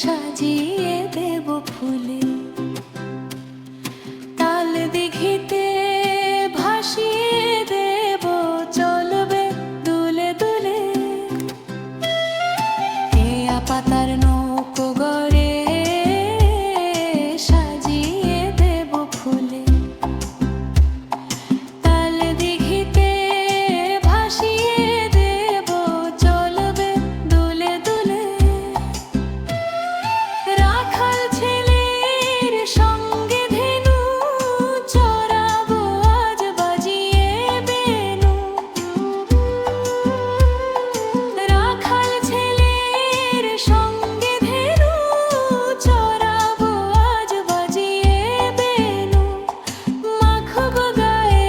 সাজিয়ে দেব ফুলে। তাল দিঘিতে ভাসিয়ে দেব চলবে দুলে দুলে। কেয়া পাতার নৌকো গড়ে সাজিয়ে দেব ফুলে। তাল দিঘিতে ভাসিয়ে দেব চলবে দুলে দুলে। রাখাল ছেলের সঙ্গে ধেনু চড়াবো আজ বাজিয়ে বেনু। রাখাল ছেলের সঙ্গে ধেনু চড়াবো আজ বাজিয়ে বেনু। মাখবো গায়ে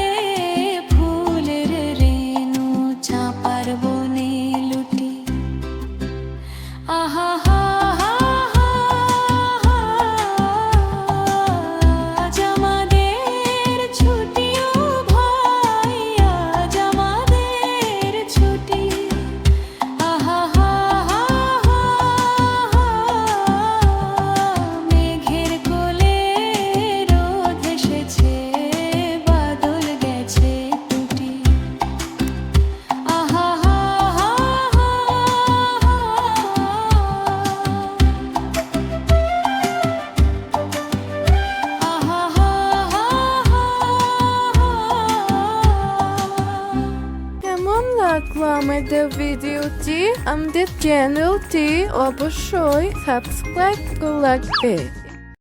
ফুলের রেণু চাঁপার বনে লুটি। আহা হা হা হা, আজ আমাদের ছুটি ও ভাই, আজ আমাদের ছুটি। আহা হা হা হা, মেঘের কোলে রোদ এসেছে, বাদল গেছে টুটি। আহা হা হা হা, আহা হা হা হা। কেমন লাগলো আমাদের ভিডিওটি? আমাদের চ্যানেলটি অবশ্যই সাবস্ক্রাইব করে রাখবে।